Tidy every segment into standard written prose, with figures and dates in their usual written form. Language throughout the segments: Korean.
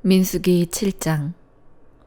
민수기 7장.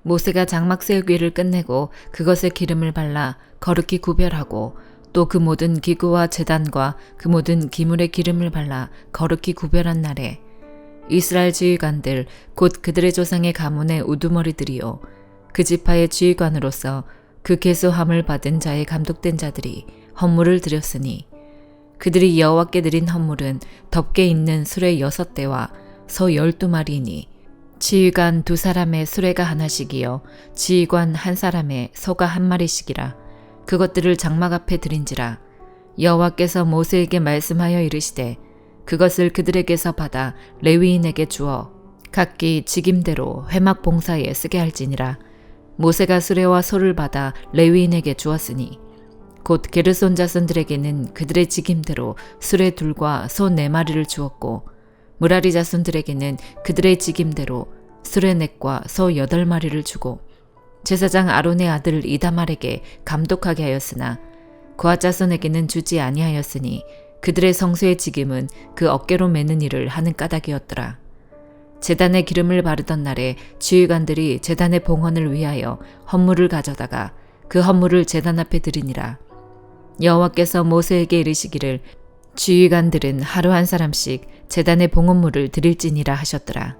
모세가 장막 세우기를 끝내고 그것에 기름을 발라 거룩히 구별하고 또 그 모든 기구와 제단과 그 모든 기물에 기름을 발라 거룩히 구별한 날에 이스라엘 지휘관들 곧 그들의 조상의 가문의 우두머리들이요 그 지파의 지휘관으로서 그 계수함을 받은 자의 감독된 자들이 헌물을 드렸으니 그들이 여호와께 드린 헌물은 덮개 있는 수레 6대와 소 12마리이니 지휘관 2사람의 수레가 하나씩이요 지휘관 1사람의 소가 1마리씩이라. 그것들을 장막 앞에 드린지라. 여호와께서 모세에게 말씀하여 이르시되 그것을 그들에게서 받아 레위인에게 주어 각기 직임대로 회막 봉사에 쓰게 할지니라. 모세가 수레와 소를 받아 레위인에게 주었으니 곧 게르손 자손들에게는 그들의 직임대로 수레 2과 소 4마리를 주었고 므라리 자손들에게는 그들의 직임대로 수레 4과 소 8마리를 주고 제사장 아론의 아들 이다말에게 감독하게 하였으나 거앗 자손에게는 주지 아니하였으니 그들의 성소의 직임은 그 어깨로 매는 일을 하는 까닭이었더라. 제단에 기름을 바르던 날에 지휘관들이 제단의 봉헌을 위하여 헌물을 가져다가 그 헌물을 제단 앞에 드리니라. 여호와께서 모세에게 이르시기를 지휘관들은 하루 1사람씩 제단의 봉헌물을 드릴지니라 하셨더라.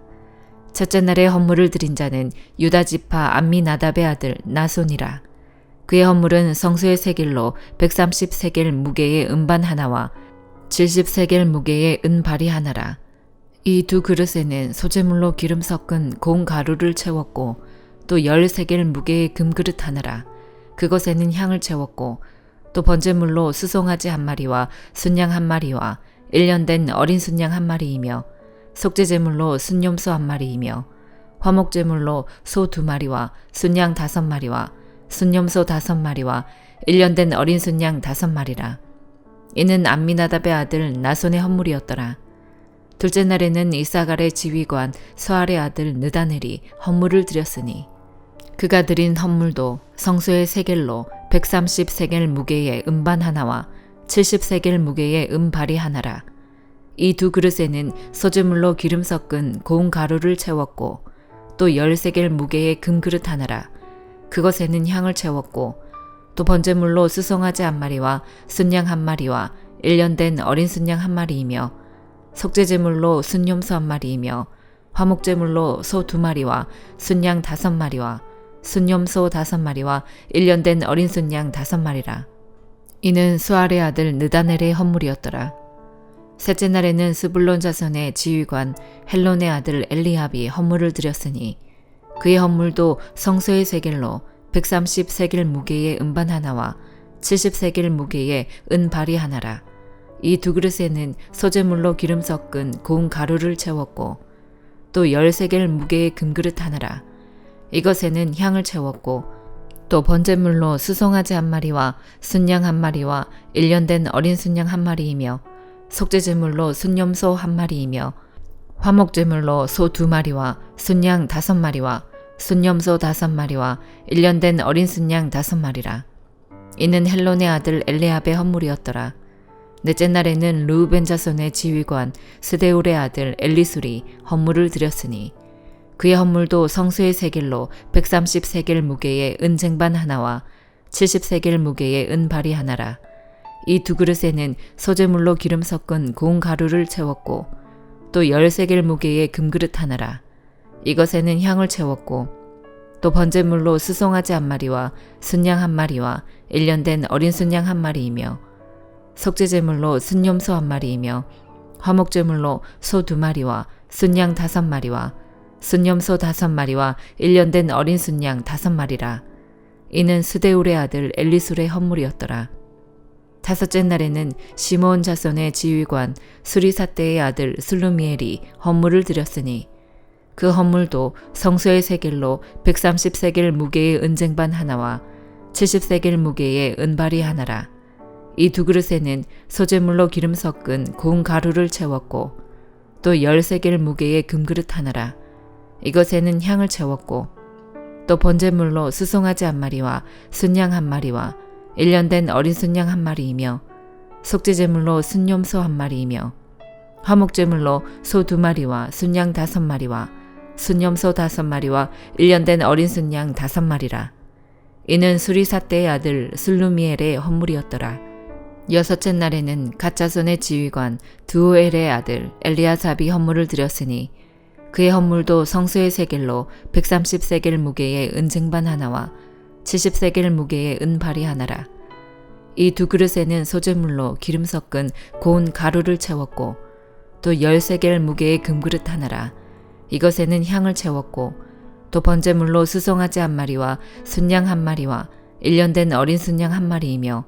첫째 날에 헌물을 드린 자는 유다 지파 암미나답의 아들 나손이라. 그의 헌물은 성소의 세겔로 130세겔 무게의 은반 하나와 70세겔 무게의 은발이 하나라. 이 2 그릇에는 소재물로 기름 섞은 고운 가루를 채웠고 또 10세겔 무게의 금그릇 하나라. 그것에는 향을 채웠고 또 번제물로 수송아지 1마리와 순양 1마리와 1년 된 어린 순양 1마리이며 속죄제물로 순염소 1마리이며 화목제물로 소 2마리와 순양 5마리와 순염소 5마리와 1년 된 어린 순양 5마리라. 이는 암미나답의 아들 나손의 헌물이었더라. 둘째 날에는 이사갈의 지휘관 스알의 아들 느다넬이 헌물을 드렸으니 그가 드린 헌물도 성소의 세겔로 130세겔 무게의 은반 하나와 70세겔 무게의 은발이 하나라. 이 2 그릇에는 소재물로 기름 섞은 고운 가루를 채웠고 또 10세겔 무게의 금그릇 하나라. 그것에는 향을 채웠고 또 번제물로 수송아지 1마리와 순양 1마리와 1년 된 어린 순양 1마리이며 속죄제물로 순염소 1마리이며 화목제물로 소 2마리와 순양 5마리와 순염소 5마리와 1년 된 어린 순양 5마리라. 이는 스알의 아들 느다넬의 헌물이었더라. 셋째 날에는 스불론 자손의 지휘관 헬론의 아들 엘리압이 헌물을 드렸으니 그의 헌물도 성소의 세겔로 130세겔 무게의 은반 하나와 70세겔 무게의 은발이 하나라. 이 2 그릇에는 소재물로 기름 섞은 고운 가루를 채웠고 또 10세겔 무게의 금그릇 하나라. 이것에는 향을 채웠고 또 번제물로 수송아지 1마리와 순양 1마리와 1년 된 어린 순양 1마리이며 속죄제물로 순염소 1마리이며 화목제물로 소 2마리와 순양 5마리와 순염소 5마리와 1년 된 어린 순양 5마리라. 이는 헬론의 아들 엘레압의 헌물이었더라. 넷째 날에는 르우벤 자손의 지휘관 스데울의 아들 엘리술이 헌물을 드렸으니 그의 헌물도 성소의 세겔로 130세겔 무게의 은쟁반 하나와 70세겔 무게의 은발이 하나라. 이 2 그릇에는 소재물로 기름 섞은 고운 가루를 채웠고 또 10세겔 무게의 금그릇 하나라. 이것에는 향을 채웠고 또 번제물로 수송아지 1마리와 순양 1마리와 1년 된 어린 순양 1마리이며 속죄제물로 순염소 1마리이며 화목제물로 소 2마리와 순양 5마리와 순염소 5마리와 1년 된 어린 순양 5마리라. 이는 스데울의 아들 엘리술의 헌물이었더라. 다섯째 날에는 시므온 자손의 지휘관 수리사떼의 아들 슬루미엘이 헌물을 드렸으니 그 헌물도 성소의 세겔로 130세겔 무게의 은쟁반 하나와 70세겔 무게의 은발이 하나라. 이 2 그릇에는 소재물로 기름 섞은 고운 가루를 채웠고 또 10세겔 무게의 금그릇 하나라. 이것에는 향을 채웠고 또 번제물로 수송아지 1마리와 순양 1마리와 1년 된 어린 순양 1마리이며 속죄제물로 순염소 1마리이며 화목제물로 소 2마리와 순양 5마리와 순염소 5마리와 1년 된 어린 순양 5마리라. 이는 수리사떼의 아들 슬루미엘의 헌물이었더라. 여섯째 날에는 갓자손의 지휘관 드우엘의 아들 엘리아삽이 헌물을 드렸으니 그의 헌물도 성소의 세겔로 130세겔 무게의 은쟁반 하나와 70세겔 무게의 은발이 하나라. 이 두 그릇에는 소재물로 기름 섞은 고운 가루를 채웠고 또 10세겔 무게의 금그릇 하나라. 이것에는 향을 채웠고 또 번제물로 수송아지 1마리와 순양 1마리와 1년 된 어린 순양 1마리이며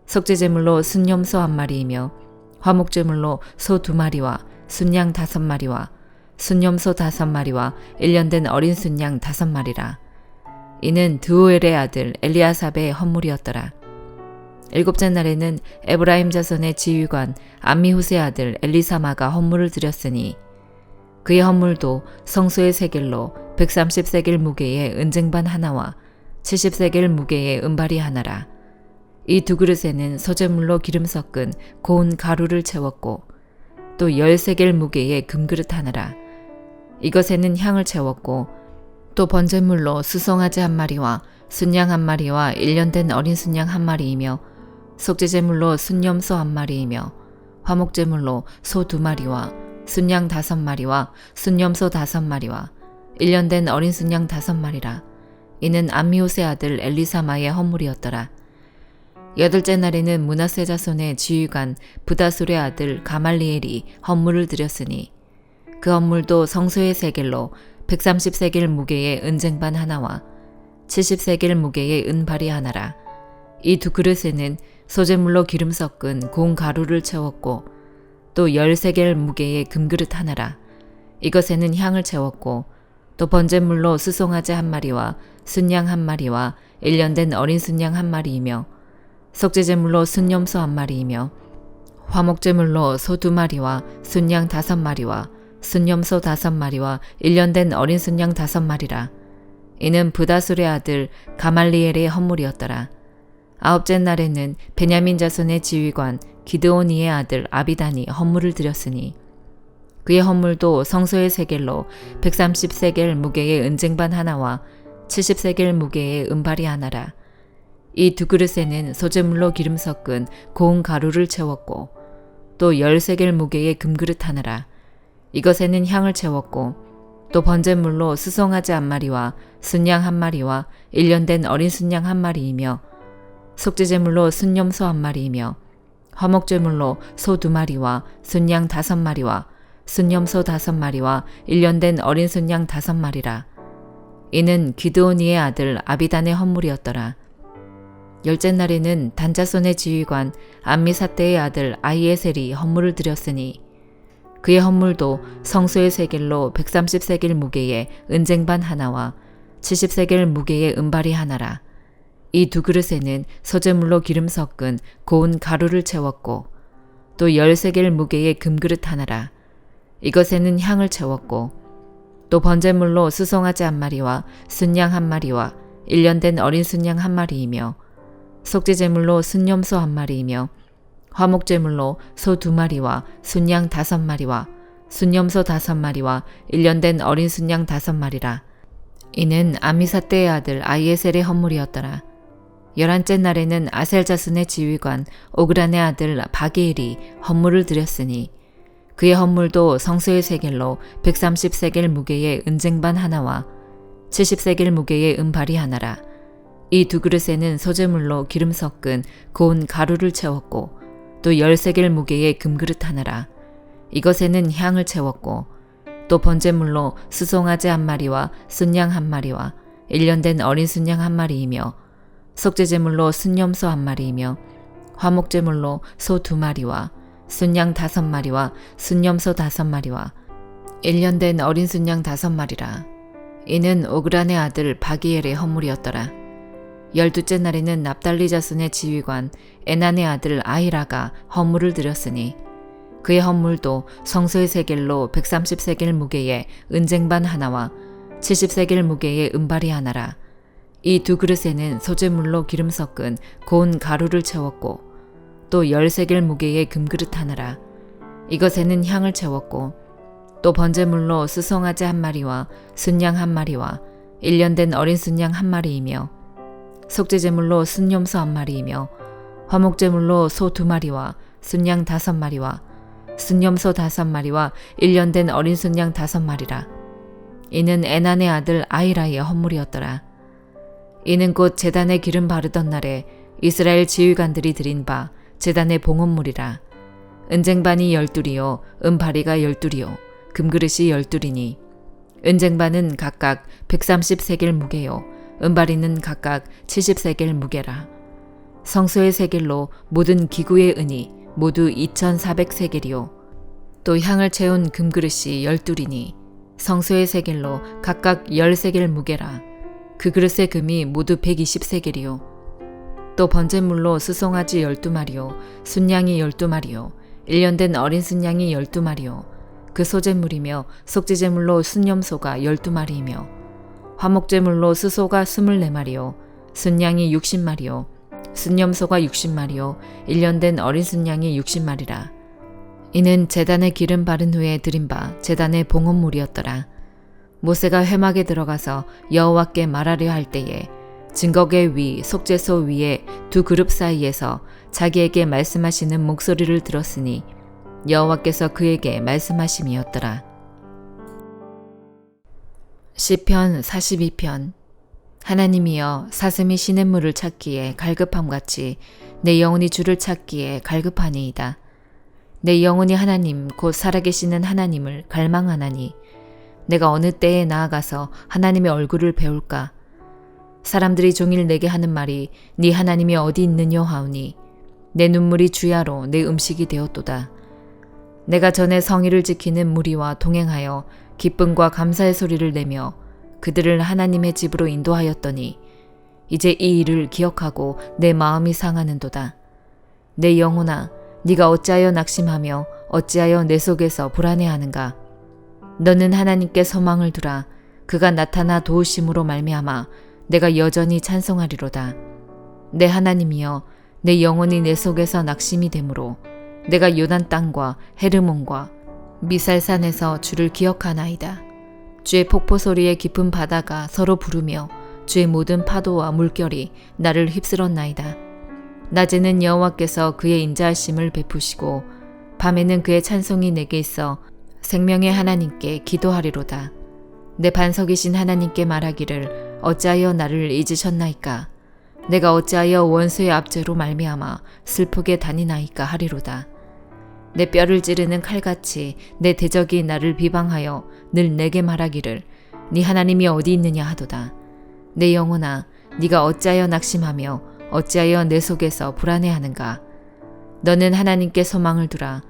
속죄제물로 순염소 1마리이며 화목제물로 소 2마리와 순양 5마리와 순염소 5마리와 1년 된 어린 순양 5마리라. 이는 드우엘의 아들 엘리아삽의 헌물이었더라. 7째 날에는 에브라임 자손의 지휘관 암미후스의 아들 엘리사마가 헌물을 드렸으니 그의 헌물도 성소의 세겔로 130세겔 무게의 은쟁반 하나와 70세겔 무게의 은발이 하나라. 이 두 그릇에는 소재물로 기름 섞은 고운 가루를 채웠고 또 10세겔 무게의 금그릇 하나라. 이것에는 향을 채웠고 또 번제물로 수송아지 1마리와 순양 1마리와 1년 된 어린 순양 1마리이며 속죄제물로 순염소 1마리이며 화목제물로 소 2마리와 순양 5마리와 순염소 5마리와 1년 된 어린 순양 5마리라. 이는 암미호스의 아들 엘리사마의 헌물이었더라. 8째 날에는 므낫세 자손의 지휘관 부다술의 아들 가말리엘이 헌물을 드렸으니 그 헌물도 성소의 세겔로 130세겔 무게의 은쟁반 하나와 70세겔 무게의 은발이 하나라. 이 두 그릇에는 소재물로 기름 섞은 고운 가루를 채웠고 또 10세겔 무게의 금그릇 하나라. 이것에는 향을 채웠고 또 번제물로 수송아지 1마리와 순양 1마리와 1년 된 어린 순양 1마리이며 속죄제물로 순염소 1마리이며 화목제물로 소 2마리와 순양 5마리와 순염소 5마리와 1년 된 어린 순양 5마리라. 이는 부다술의 아들 가말리엘의 헌물이었더라. 9째 날에는 베냐민 자손의 지휘관 기드오니의 아들 아비단이 헌물을 드렸으니 그의 헌물도 성소의 세겔로 130세겔 무게의 은쟁반 하나와 70세겔 무게의 은발이 하나라. 이 두 그릇에는 소재물로 기름 섞은 고운 가루를 채웠고 또 10세겔 무게의 금그릇 하나라. 이것에는 향을 채웠고 또 번제물로 수송아지 1마리와 순양 1마리와 1년 된 어린 순양 1마리이며 속죄제물로 순염소 1마리이며 화목제물로 소 2마리와 순양 5마리와 순염소 5마리와 1년 된 어린 순양 5마리라. 이는 기드오니의 아들 아비단의 헌물이었더라. 10째 날에는 단자손의 지휘관 암미사떼의 아들 아히에셀이 헌물을 드렸으니 그의 헌물도 성소의 세겔로 130세겔 무게의 은쟁반 하나와 70세겔 무게의 은발이 하나라. 이 두 그릇에는 소재물로 기름 섞은 고운 가루를 채웠고 또 10세겔 무게의 금그릇 하나라. 이것에는 향을 채웠고 또 번제물로 수송아지 1마리와 순양 1마리와 1년 된 어린 순양 1마리이며 속죄제물로 순염소 1마리이며 화목제물로 소 2마리와 순양 5마리와 순염소 5마리와 1년 된 어린 순양 5마리라. 이는 암미사떼의 아들 아히에셀의 헌물이었더라. 11째 날에는 아셀 자손의 지휘관 오그란의 아들 바게일이 헌물을 드렸으니 그의 헌물도 성소의 세겔로 130세겔 무게의 은쟁반 하나와 70세겔 무게의 은발이 하나라. 이 두 그릇에는 소재물로 기름 섞은 고운 가루를 채웠고 또 10세겔 무게의 금그릇 하나라. 이것에는 향을 채웠고 또 번제물로 수송아지 1마리와 순양 1마리와 1년 된 어린 순양 1마리이며 속죄제물로 순염소 1마리이며 화목제물로 소 2마리와 순양 5마리와 순염소 5마리와 1년 된 어린 순양 5마리라. 이는 오그란의 아들 바기엘의 헌물이었더라. 12째 날에는 납달리 자손의 지휘관 에난의 아들 아히라가 헌물을 드렸으니 그의 헌물도 성소의 세겔로 130세겔 무게의 은쟁반 하나와 70세겔 무게의 은발이 하나라. 이 두 그릇에는 소재물로 기름 섞은 고운 가루를 채웠고 또 10세겔 무게의 금그릇 하나라. 이것에는 향을 채웠고 또 번제물로 수송아지 한 마리와 순양 한 마리와 1년 된 어린 순양 한 마리이며 속죄제물로 순염소 한 마리이며 화목제물로 소 2마리와 순양 5마리와 순염소 5마리와 1년 된 어린 순양 5마리라. 이는 에난의 아들 아히라의 헌물이었더라. 이는 곧 제단에 기름 바르던 날에 이스라엘 지휘관들이 드린 바 제단의 봉헌물이라. 은쟁반이 12이요 은파리가 12이요 금그릇이 12이니 은쟁반은 각각 130세겔 무게요 은파리는 각각 70세겔 무게라. 성소의 세겔로 모든 기구의 은이 모두 2400세겔이요 또 향을 채운 금그릇이 12이니 성소의 세겔로 각각 10세겔 무게라. 그 그릇의 금이 모두 120세겔이요 또 번제물로 수송아지 12마리요 순양이 12마리요 1년 된 어린 순양이 12마리요 그 소제물이며 속죄제물로 순염소가 12마리이며 화목제물로 수소가 24마리요 순양이 60마리요 순염소가 60마리요 1년 된 어린 순양이 60마리라. 이는 제단에 기름 바른 후에 드린 바 제단의 봉헌물이었더라. 모세가 회막에 들어가서 여호와께 말하려 할 때에 증거계 위 속죄소 위에 두 그룹 사이에서 자기에게 말씀하시는 목소리를 들었으니 여호와께서 그에게 말씀하심이었더라. 시편 42편. 하나님이여 사슴이 시냇물을 찾기에 갈급함같이 내 영혼이 주를 찾기에 갈급하니이다. 내 영혼이 하나님 곧 살아계시는 하나님을 갈망하나니 내가 어느 때에 나아가서 하나님의 얼굴을 배울까? 사람들이 종일 내게 하는 말이 네 하나님이 어디 있느냐 하오니 내 눈물이 주야로 내 음식이 되었도다. 내가 전에 성의를 지키는 무리와 동행하여 기쁨과 감사의 소리를 내며 그들을 하나님의 집으로 인도하였더니 이제 이 일을 기억하고 내 마음이 상하는도다. 내 영혼아 네가 어찌하여 낙심하며 어찌하여 내 속에서 불안해하는가? 너는 하나님께 소망을 두라. 그가 나타나 도우심으로 말미암아 내가 여전히 찬송하리로다. 내 하나님이여 내 영혼이 내 속에서 낙심이 되므로 내가 요단 땅과 헤르몬과 미살산에서 주를 기억하나이다. 주의 폭포 소리에 깊은 바다가 서로 부르며 주의 모든 파도와 물결이 나를 휩쓸었나이다. 낮에는 여호와께서 그의 인자하심을 베푸시고 밤에는 그의 찬송이 내게 있어 생명의 하나님께 기도하리로다. 내 반석이신 하나님께 말하기를 어찌하여 나를 잊으셨나이까? 내가 어찌하여 원수의 압제로 말미암아 슬프게 다니나이까 하리로다. 내 뼈를 찌르는 칼같이 내 대적이 나를 비방하여 늘 내게 말하기를 네 하나님이 어디 있느냐 하도다. 내 영혼아 네가 어찌하여 낙심하며 어찌하여 내 속에서 불안해하는가? 너는 하나님께 소망을 두라.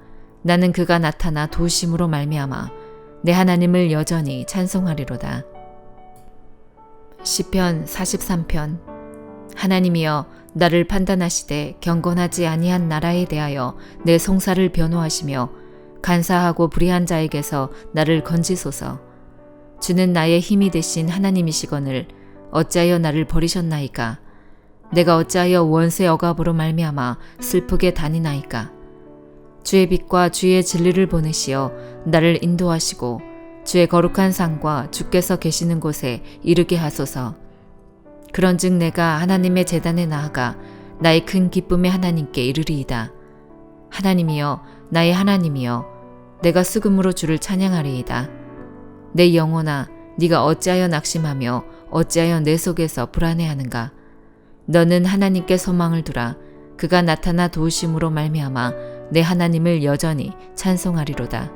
나는 그가 나타나 도우심으로 말미암아 내 하나님을 여전히 찬송하리로다. 시편 43편. 하나님이여 나를 판단하시되 경건하지 아니한 나라에 대하여 내 송사를 변호하시며 간사하고 불의한 자에게서 나를 건지소서. 주는 나의 힘이 되신 하나님이시거늘 어찌하여 나를 버리셨나이까? 내가 어찌하여 원수의 억압으로 말미암아 슬프게 다니나이까? 주의 빛과 주의 진리를 보내시어 나를 인도하시고 주의 거룩한 상과 주께서 계시는 곳에 이르게 하소서. 그런즉 내가 하나님의 제단에 나아가 나의 큰 기쁨의 하나님께 이르리이다. 하나님이여 나의 하나님이여 내가 수금으로 주를 찬양하리이다. 내 영혼아 네가 어찌하여 낙심하며 어찌하여 내 속에서 불안해하는가? 너는 하나님께 소망을 두라. 그가 나타나 도우심으로 말미암아 내 하나님을 여전히 찬송하리로다.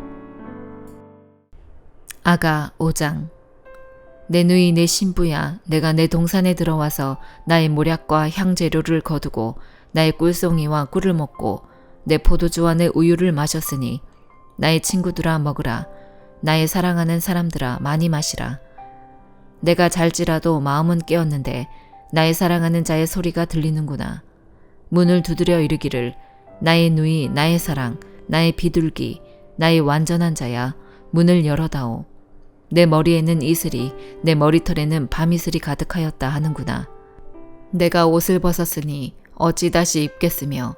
아가 5장. 내 누이 내 신부야 내가 내 동산에 들어와서 나의 모략과 향재료를 거두고 나의 꿀송이와 꿀을 먹고 내 포도주와 내 우유를 마셨으니 나의 친구들아 먹으라. 나의 사랑하는 사람들아 많이 마시라. 내가 잘지라도 마음은 깨었는데 나의 사랑하는 자의 소리가 들리는구나. 문을 두드려 이르기를 나의 누이 나의 사랑 나의 비둘기 나의 완전한 자야 문을 열어다오. 내 머리에는 이슬이 내 머리털에는 밤이슬이 가득하였다 하는구나. 내가 옷을 벗었으니 어찌 다시 입겠으며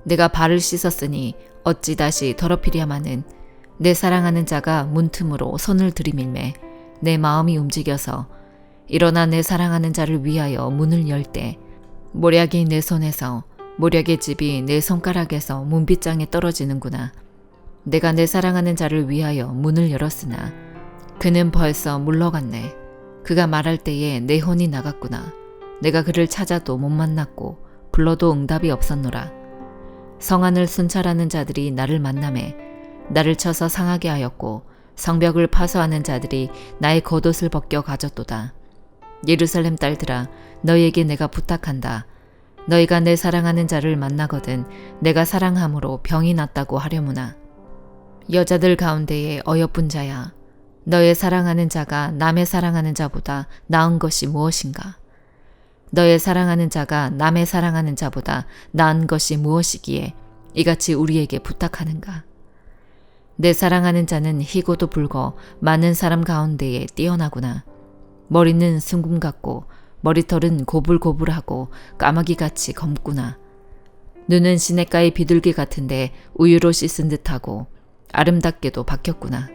내가 발을 씻었으니 어찌 다시 더럽히랴마는 내 사랑하는 자가 문틈으로 손을 들이밀매 내 마음이 움직여서 일어나 내 사랑하는 자를 위하여 문을 열 때 모략이 내 손에서 모략의 집이 내 손가락에서 문빗장에 떨어지는구나. 내가 내 사랑하는 자를 위하여 문을 열었으나 그는 벌써 물러갔네. 그가 말할 때에 내 혼이 나갔구나. 내가 그를 찾아도 못 만났고 불러도 응답이 없었노라. 성안을 순찰하는 자들이 나를 만나매 나를 쳐서 상하게 하였고 성벽을 파서하는 자들이 나의 겉옷을 벗겨 가졌도다. 예루살렘 딸들아, 너희에게 내가 부탁한다. 너희가 내 사랑하는 자를 만나거든 내가 사랑함으로 병이 낫다고 하려무나. 여자들 가운데에 어여쁜 자야, 너의 사랑하는 자가 남의 사랑하는 자보다 나은 것이 무엇인가? 너의 사랑하는 자가 남의 사랑하는 자보다 나은 것이 무엇이기에 이같이 우리에게 부탁하는가? 내 사랑하는 자는 희고도 붉어 많은 사람 가운데에 뛰어나구나. 머리는 숭금 같고 머리털은 고불고불하고 까마귀같이 검구나. 눈은 시냇가의 비둘기 같은데 우유로 씻은 듯하고 아름답게도 박혔구나.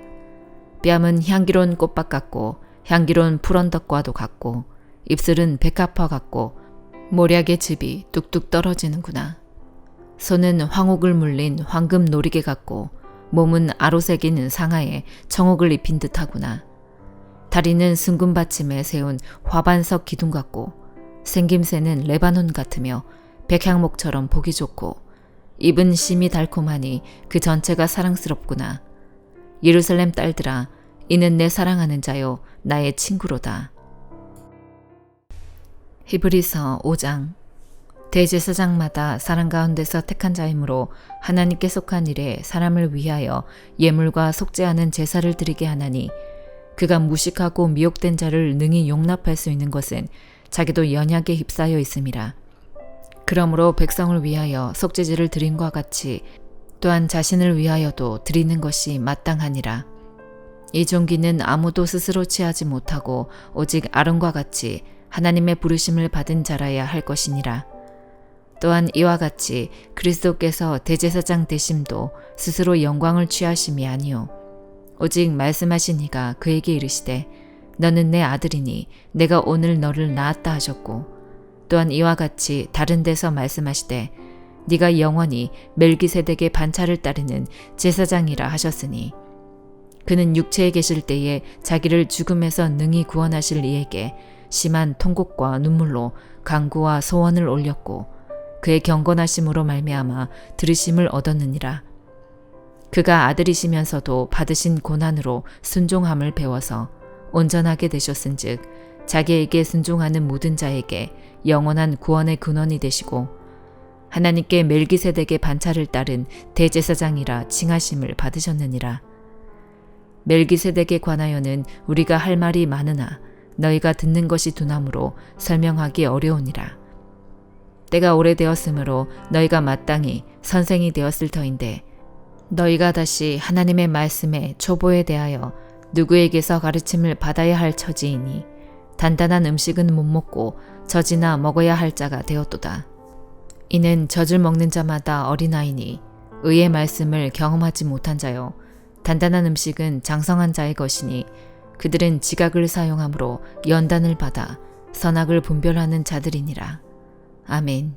뺨은 향기로운 꽃밭 같고 향기로운 풀언덕과도 같고 입술은 백합화 같고 모략의 즙이 뚝뚝 떨어지는구나. 손은 황옥을 물린 황금 노리개 같고 몸은 아로새긴 상하에 청옥을 입힌 듯하구나. 다리는 순금 받침에 세운 화반석 기둥 같고 생김새는 레바논 같으며 백향목처럼 보기 좋고 입은 심이 달콤하니 그 전체가 사랑스럽구나. 예루살렘 딸들아, 이는 내 사랑하는 자요 나의 친구로다. 히브리서 5장. 대제사장마다 사람 가운데서 택한 자이므로 하나님께 속한 일에 사람을 위하여 예물과 속죄하는 제사를 드리게 하나니 그가 무식하고 미혹된 자를 능히 용납할 수 있는 것은 자기도 연약에 휩싸여 있음이라. 그러므로 백성을 위하여 속죄제를 드림과 같이 또한 자신을 위하여도 드리는 것이 마땅하니라. 이 종기는 아무도 스스로 취하지 못하고 오직 아론과 같이 하나님의 부르심을 받은 자라야 할 것이니라. 또한 이와 같이 그리스도께서 대제사장 되심도 스스로 영광을 취하심이 아니요 오직 말씀하신 이가 그에게 이르시되 너는 내 아들이니 내가 오늘 너를 낳았다 하셨고 또한 이와 같이 다른 데서 말씀하시되 네가 영원히 멜기세덱의 반차를 따르는 제사장이라 하셨으니 그는 육체에 계실 때에 자기를 죽음에서 능히 구원하실 이에게 심한 통곡과 눈물로 간구와 소원을 올렸고 그의 경건하심으로 말미암아 들으심을 얻었느니라. 그가 아들이시면서도 받으신 고난으로 순종함을 배워서 온전하게 되셨은즉 자기에게 순종하는 모든 자에게 영원한 구원의 근원이 되시고 하나님께 멜기세덱의 반차를 따른 대제사장이라 칭하심을 받으셨느니라. 멜기세덱에 관하여는 우리가 할 말이 많으나 너희가 듣는 것이 두나무로 설명하기 어려우니라. 때가 오래되었으므로 너희가 마땅히 선생이 되었을 터인데 너희가 다시 하나님의 말씀의 초보에 대하여 누구에게서 가르침을 받아야 할 처지이니 단단한 음식은 못 먹고 젖이나 먹어야 할 자가 되었도다. 이는 젖을 먹는 자마다 어린아이니 의의 말씀을 경험하지 못한 자요 단단한 음식은 장성한 자의 것이니 그들은 지각을 사용함으로 연단을 받아 선악을 분별하는 자들이니라. 아멘.